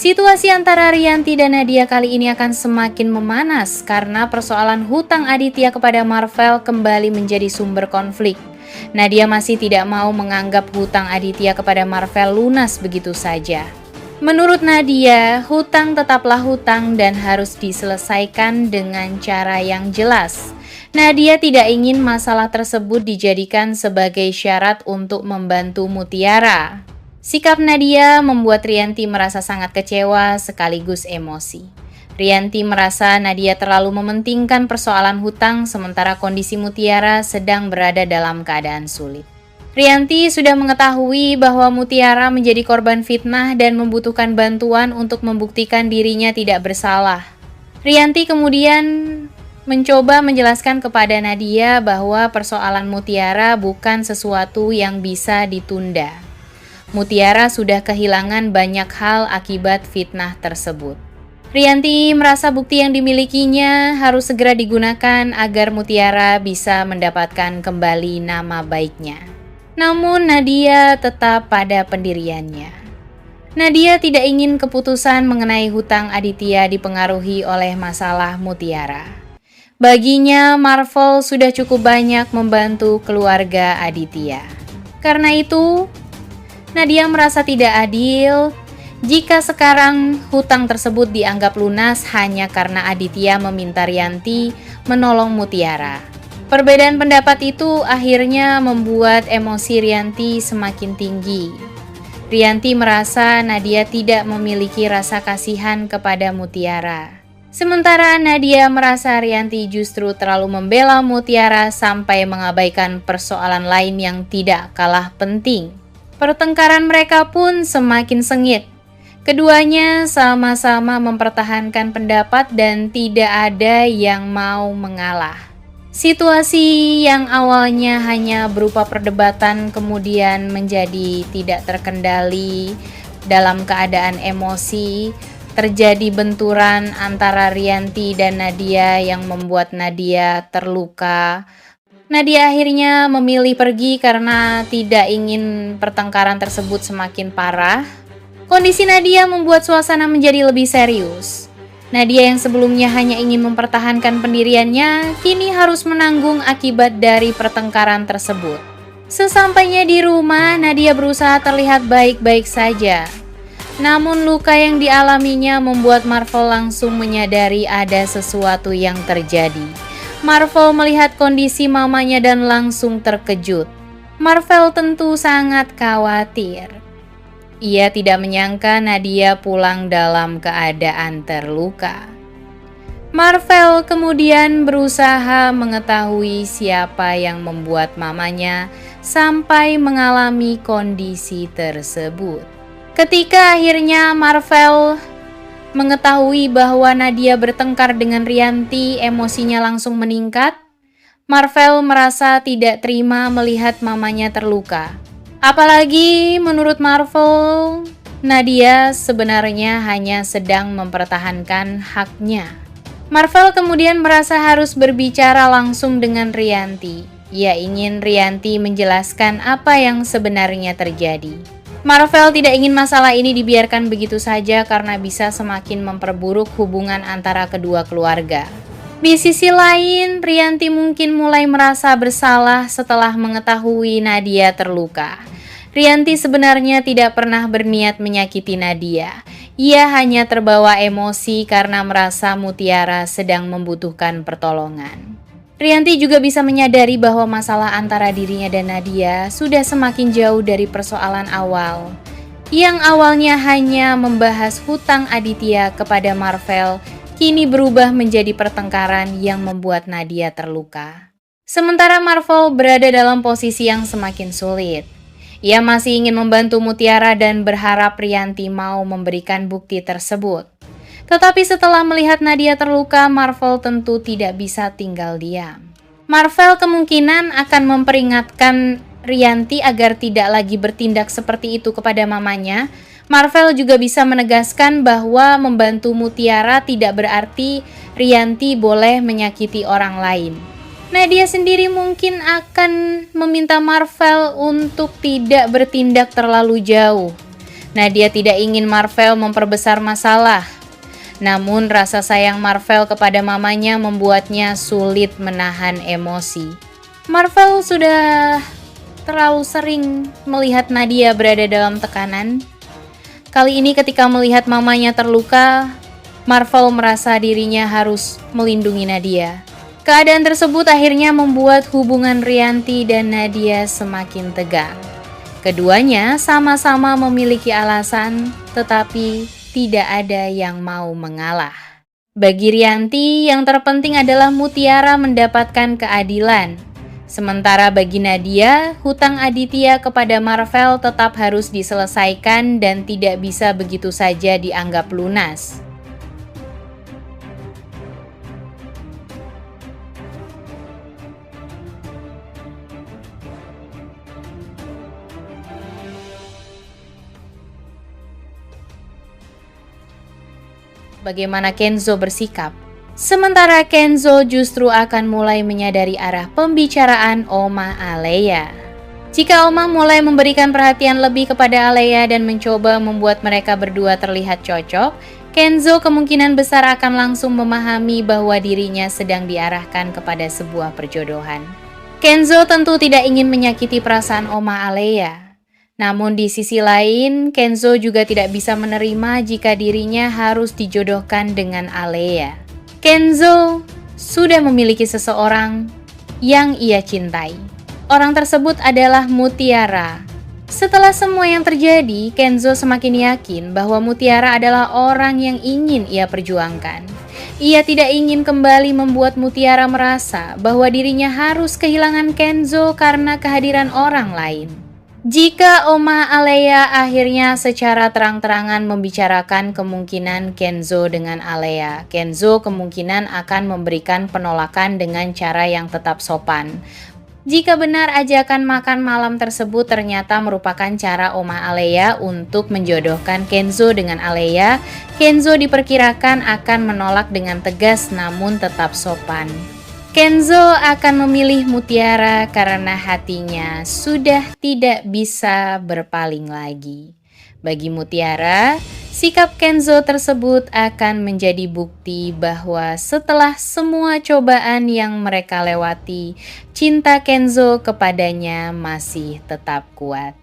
Situasi antara Rianti dan Nadia kali ini akan semakin memanas karena persoalan hutang Aditya kepada Marvel kembali menjadi sumber konflik. Nadia masih tidak mau menganggap hutang Aditya kepada Marvel lunas begitu saja. Menurut Nadia, hutang tetaplah hutang dan harus diselesaikan dengan cara yang jelas. Nadia tidak ingin masalah tersebut dijadikan sebagai syarat untuk membantu Mutiara. Sikap Nadia membuat Rianti merasa sangat kecewa sekaligus emosi. Rianti merasa Nadia terlalu mementingkan persoalan hutang sementara kondisi Mutiara sedang berada dalam keadaan sulit. Rianti sudah mengetahui bahwa Mutiara menjadi korban fitnah dan membutuhkan bantuan untuk membuktikan dirinya tidak bersalah. Rianti kemudian mencoba menjelaskan kepada Nadia bahwa persoalan Mutiara bukan sesuatu yang bisa ditunda. Mutiara sudah kehilangan banyak hal akibat fitnah tersebut. Rianti merasa bukti yang dimilikinya harus segera digunakan agar Mutiara bisa mendapatkan kembali nama baiknya. Namun Nadia tetap pada pendiriannya. Nadia tidak ingin keputusan mengenai hutang Aditya dipengaruhi oleh masalah Mutiara. Baginya Marvel sudah cukup banyak membantu keluarga Aditya. Karena itu, Nadia merasa tidak adil jika sekarang hutang tersebut dianggap lunas hanya karena Aditya meminta Rianti menolong Mutiara. Perbedaan pendapat itu akhirnya membuat emosi Rianti semakin tinggi. Rianti merasa Nadia tidak memiliki rasa kasihan kepada Mutiara. Sementara Nadia merasa Rianti justru terlalu membela Mutiara sampai mengabaikan persoalan lain yang tidak kalah penting. Pertengkaran mereka pun semakin sengit. Keduanya sama-sama mempertahankan pendapat dan tidak ada yang mau mengalah. Situasi yang awalnya hanya berupa perdebatan kemudian menjadi tidak terkendali dalam keadaan emosi. Terjadi benturan antara Rianti dan Nadia yang membuat Nadia terluka. Nadia akhirnya memilih pergi karena tidak ingin pertengkaran tersebut semakin parah. Kondisi Nadia membuat suasana menjadi lebih serius. Nadia yang sebelumnya hanya ingin mempertahankan pendiriannya, kini harus menanggung akibat dari pertengkaran tersebut. Sesampainya di rumah, Nadia berusaha terlihat baik-baik saja. Namun luka yang dialaminya membuat Marvel langsung menyadari ada sesuatu yang terjadi. Marvel melihat kondisi mamanya dan langsung terkejut. Marvel tentu sangat khawatir. Ia tidak menyangka Nadia pulang dalam keadaan terluka. Marvel kemudian berusaha mengetahui siapa yang membuat mamanya sampai mengalami kondisi tersebut. Ketika akhirnya Marvel mengetahui bahwa Nadia bertengkar dengan Rianti, emosinya langsung meningkat. Marvel merasa tidak terima melihat mamanya terluka. Apalagi menurut Marvel, Nadia sebenarnya hanya sedang mempertahankan haknya. Marvel kemudian merasa harus berbicara langsung dengan Rianti. Ia ingin Rianti menjelaskan apa yang sebenarnya terjadi. Marvel tidak ingin masalah ini dibiarkan begitu saja karena bisa semakin memperburuk hubungan antara kedua keluarga. Di sisi lain, Rianti mungkin mulai merasa bersalah setelah mengetahui Nadia terluka. Rianti sebenarnya tidak pernah berniat menyakiti Nadia. Ia hanya terbawa emosi karena merasa Mutiara sedang membutuhkan pertolongan. Rianti juga bisa menyadari bahwa masalah antara dirinya dan Nadia sudah semakin jauh dari persoalan awal. Yang awalnya hanya membahas hutang Aditya kepada Marvel, kini berubah menjadi pertengkaran yang membuat Nadia terluka. Sementara Marvel berada dalam posisi yang semakin sulit. Ia masih ingin membantu Mutiara dan berharap Rianti mau memberikan bukti tersebut. Tetapi setelah melihat Nadia terluka, Marvel tentu tidak bisa tinggal diam. Marvel kemungkinan akan memperingatkan Rianti agar tidak lagi bertindak seperti itu kepada mamanya. Marvel juga bisa menegaskan bahwa membantu Mutiara tidak berarti Rianti boleh menyakiti orang lain. Nadia sendiri mungkin akan meminta Marvel untuk tidak bertindak terlalu jauh. Nadia tidak ingin Marvel memperbesar masalah. Namun rasa sayang Marvel kepada mamanya membuatnya sulit menahan emosi. Marvel sudah terlalu sering melihat Nadia berada dalam tekanan. Kali ini ketika melihat mamanya terluka, Marvel merasa dirinya harus melindungi Nadia. Keadaan tersebut akhirnya membuat hubungan Rianti dan Nadia semakin tegang. Keduanya sama-sama memiliki alasan, tetapi tidak ada yang mau mengalah. Bagi Rianti, yang terpenting adalah Mutiara mendapatkan keadilan. Sementara bagi Nadia, hutang Aditya kepada Marvel tetap harus diselesaikan dan tidak bisa begitu saja dianggap lunas. Bagaimana Kenzo bersikap? Sementara Kenzo justru akan mulai menyadari arah pembicaraan Oma Alea. Jika Oma mulai memberikan perhatian lebih kepada Alea dan mencoba membuat mereka berdua terlihat cocok, Kenzo kemungkinan besar akan langsung memahami bahwa dirinya sedang diarahkan kepada sebuah perjodohan. Kenzo tentu tidak ingin menyakiti perasaan Oma Alea. Namun di sisi lain, Kenzo juga tidak bisa menerima jika dirinya harus dijodohkan dengan Alea. Kenzo sudah memiliki seseorang yang ia cintai. Orang tersebut adalah Mutiara. Setelah semua yang terjadi, Kenzo semakin yakin bahwa Mutiara adalah orang yang ingin ia perjuangkan. Ia tidak ingin kembali membuat Mutiara merasa bahwa dirinya harus kehilangan Kenzo karena kehadiran orang lain. Jika Oma Alea akhirnya secara terang-terangan membicarakan kemungkinan Kenzo dengan Alea, Kenzo kemungkinan akan memberikan penolakan dengan cara yang tetap sopan. Jika benar ajakan makan malam tersebut ternyata merupakan cara Oma Alea untuk menjodohkan Kenzo dengan Alea, Kenzo diperkirakan akan menolak dengan tegas namun tetap sopan. Kenzo akan memilih Mutiara karena hatinya sudah tidak bisa berpaling lagi. Bagi Mutiara, sikap Kenzo tersebut akan menjadi bukti bahwa setelah semua cobaan yang mereka lewati, cinta Kenzo kepadanya masih tetap kuat.